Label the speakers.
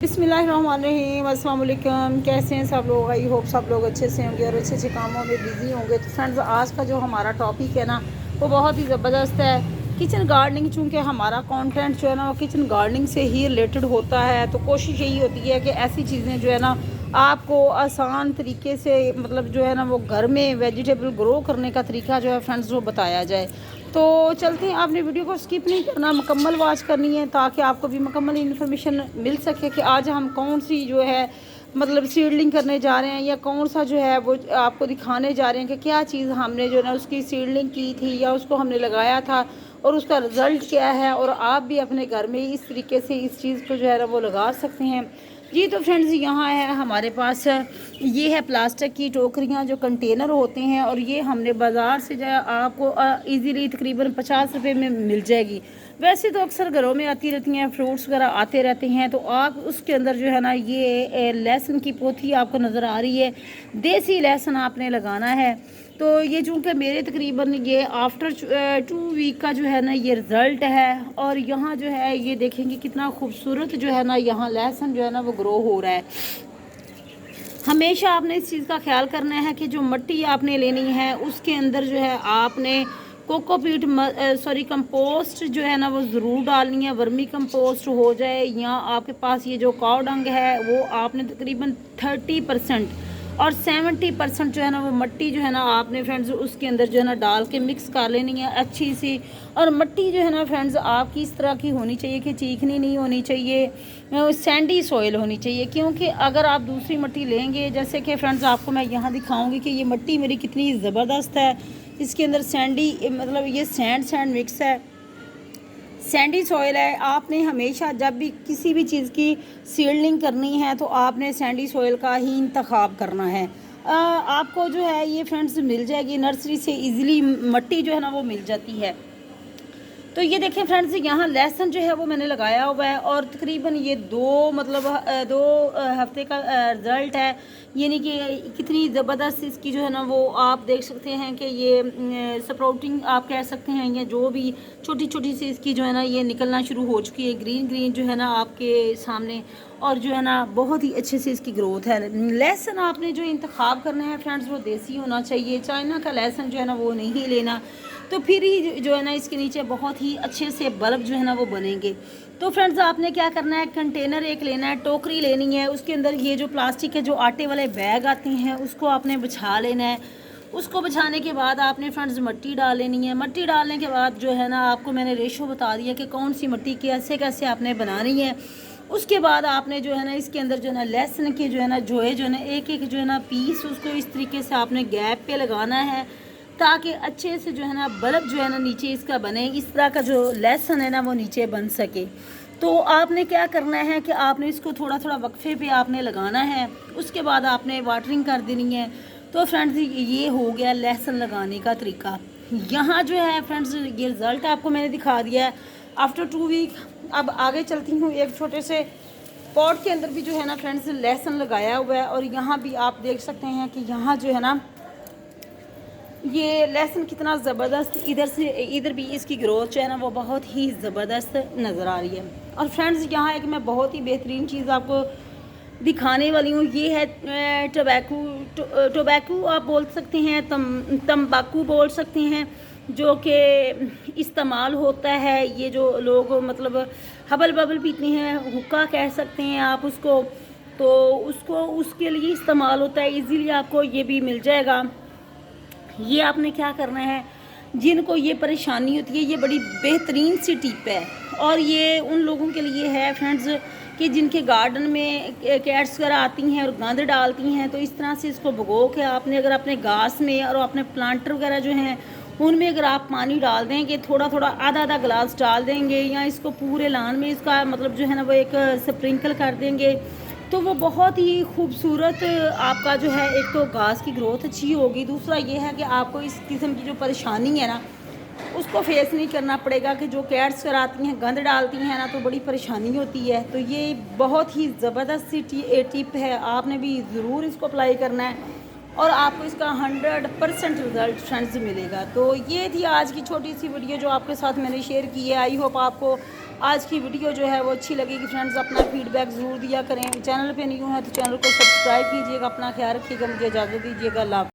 Speaker 1: बिस्मिल्लाहिर्रहमानिर्रहीम, अस्सलाम वालेकुम। कैसे हैं सब लोग? आई होप सब लोग अच्छे से होंगे और अच्छे अच्छे कामों में बिज़ी होंगे। तो फ्रेंड्स, आज का जो हमारा टॉपिक है ना, वो बहुत ही ज़बरदस्त है। Kitchen gardening. चूँकि हमारा कंटेंट जो है ना, वो किचन गार्डनिंग से ही रिलेटेड होता है, तो कोशिश यही होती है कि ऐसी चीज़ें जो है ना, आपको आसान तरीके से मतलब जो है ना, वो घर में वेजिटेबल ग्रो करने का तरीका जो है फ्रेंड्स, वो बताया जाए। तो चलते हैं, आपने वीडियो को स्किप नहीं करना, मुकम्मल वॉच करनी है ताकि आपको भी मुकम्मल इन्फॉर्मेशन मिल सके कि आज हम कौन सी जो है मतलब सीडलिंग करने जा रहे हैं, या कौन सा जो है वो आपको दिखाने जा रहे हैं कि क्या चीज़ हमने जो है ना उसकी सीडलिंग की थी या उसको हमने लगाया था और उसका रिज़ल्ट क्या है। और आप भी अपने घर में इस तरीके से इस चीज़ को जो है ना वो लगा सकते हैं जी। तो फ्रेंड्स, यहाँ है हमारे पास, ये है प्लास्टिक की टोकरियाँ जो कंटेनर होते हैं, और ये हमने बाज़ार से जो है आपको इजीली तकरीबन 50 रुपये में मिल जाएगी। वैसे तो अक्सर घरों में आती रहती हैं, फ्रूट्स वगैरह आते रहते हैं, तो आप उसके अंदर जो है ना ये लहसुन की पोथी आपको नज़र आ रही है। देसी लहसुन आपने लगाना है। तो ये चूँकि मेरे तकरीबन ये आफ्टर 2 वीक का जो है ना ये रिज़ल्ट है। और यहाँ जो है ये देखेंगे कितना खूबसूरत जो है ना यहाँ लहसुन जो है ना वो ग्रो हो रहा है। हमेशा आपने इस चीज़ का ख्याल करना है कि जो मिट्टी आपने लेनी है उसके अंदर जो है आपने कोकोपीट कंपोस्ट जो है ना वो ज़रूर डालनी है। वर्मी कंपोस्ट हो जाए, या आपके पास ये जो काव डंग है वो आपने तकरीबन 30% और 70% जो है ना वो मिट्टी जो है ना आपने फ्रेंड्स उसके अंदर जो है ना डाल के मिक्स कर लेनी है अच्छी सी। और मिट्टी जो है ना फ्रेंड्स आपकी इस तरह की होनी चाहिए कि चीकनी नहीं होनी चाहिए, सैंडी सॉइल होनी चाहिए। क्योंकि अगर आप दूसरी मिट्टी लेंगे, जैसे कि फ्रेंड्स आपको मैं यहाँ दिखाऊंगी कि ये मिट्टी मेरी कितनी ज़बरदस्त है। इसके अंदर सैंडी मतलब ये सैंड मिक्स है, सैंडी सॉइल है। आपने हमेशा जब भी किसी भी चीज़ की सीडलिंग करनी है तो आपने सैंडी सॉइल का ही इंतखाब करना है। आपको जो है ये फ्रेंड्स मिल जाएगी नर्सरी से इजीली, मिट्टी जो है ना वो मिल जाती है। तो ये देखें फ्रेंड्स, यहाँ लहसुन जो है वो मैंने लगाया हुआ है, और तकरीबन ये 2 हफ्ते का रिज़ल्ट है। यानी कि कितनी ज़बरदस्त इसकी जो है ना वो आप देख सकते हैं कि ये स्प्राउटिंग आप कह सकते हैं, या जो भी छोटी छोटी सी इसकी जो है ना ये निकलना शुरू हो चुकी है, ग्रीन ग्रीन जो है ना आपके सामने। और जो है ना बहुत ही अच्छे से इसकी ग्रोथ है। लहसुन आपने जो इंतखाब करना है फ्रेंड्स वो देसी होना चाहिए, चाइना का लहसुन जो है ना वो नहीं लेना। तो फिर ही जो है ना इसके नीचे बहुत ही अच्छे से बल्ब जो है ना वो बनेंगे। तो फ्रेंड्स, आपने क्या करना है, कंटेनर एक लेना है, टोकरी लेनी है, उसके अंदर ये जो प्लास्टिक के जो आटे वाले बैग आते हैं उसको आपने बिछा लेना है। उसको बिछाने के बाद आपने फ्रेंड्स मिट्टी डाल लेनी है। मिट्टी डालने के बाद जो है ना आपको मैंने रेशो बता दिया कि कौन सी मिट्टी कैसे कैसे आपने बनानी है। उसके बाद आपने जो है ना इसके अंदर जो है ना लहसुन के जो है ना एक एक जो है ना पीस उसको इस तरीके से आपने गैप पे लगाना है, ताकि अच्छे से जो है ना बल्ब जो है ना नीचे इसका बने। इस तरह का जो लहसुन है ना वो नीचे बन सके। तो आपने क्या करना है कि आपने इसको थोड़ा थोड़ा वक्फे पे आपने लगाना है। उसके बाद आपने वाटरिंग कर देनी है। तो फ्रेंड्स, ये हो गया लहसुन लगाने का तरीका। यहाँ जो है फ्रेंड्स ये रिज़ल्ट आपको मैंने दिखा दिया है आफ्टर 2 वीक। अब आगे चलती हूँ, एक छोटे से पॉट के अंदर भी जो है ना फ्रेंड्स लहसुन लगाया हुआ है, और यहाँ भी आप देख सकते हैं कि यहाँ जो है ना ये लहसुन कितना ज़बरदस्त, इधर भी इसकी ग्रोथ जो है ना वो बहुत ही ज़बरदस्त नज़र आ रही है। और फ्रेंड्स, यहाँ एक मैं बहुत ही बेहतरीन चीज़ आपको दिखाने वाली हूँ, ये है टोबैको आप बोल सकते हैं, तम्बाकू बोल सकते हैं, जो कि इस्तेमाल होता है। ये जो लोग मतलब हबल बबल पीते हैं, हुक्का कह सकते हैं आप उसको, तो उसको उसके लिए इस्तेमाल होता है। इजीली आपको ये भी मिल जाएगा। ये आपने क्या करना है, जिनको ये परेशानी होती है, ये बड़ी बेहतरीन सी टिप है। और ये उन लोगों के लिए है फ्रेंड्स कि जिनके गार्डन में कैट्स वगैरह आती हैं और गंद डालती हैं। तो इस तरह से इसको भगो के आपने अगर अपने घास में और अपने प्लांटर वगैरह जो हैं उनमें अगर आप पानी डाल देंगे, थोड़ा थोड़ा आधा आधा गिलास डाल देंगे, या इसको पूरे लान में इसका मतलब जो है ना वो एक स्प्रिंकल कर देंगे, तो वो बहुत ही खूबसूरत आपका जो है, एक तो घास की ग्रोथ अच्छी होगी, दूसरा ये है कि आपको इस किस्म की जो परेशानी है ना उसको फेस नहीं करना पड़ेगा कि जो कैट्स कराती हैं गंद डालती हैं ना, तो बड़ी परेशानी होती है। तो ये बहुत ही ज़बरदस्त सी टिप है, आपने भी ज़रूर इसको अप्लाई करना है और आपको इसका 100% रिज़ल्ट फ्रेंड्स मिलेगा। तो ये थी आज की छोटी सी वीडियो जो आपके साथ मैंने शेयर की है। आई होप आपको आज की वीडियो जो है वो अच्छी लगेगी फ्रेंड्स, अपना फीडबैक ज़रूर दिया करें। चैनल पे न्यू है तो चैनल को सब्सक्राइब कीजिएगा। अपना ख्याल रखिएगा, मुझे इजाज़त दीजिएगा। अल्लाह।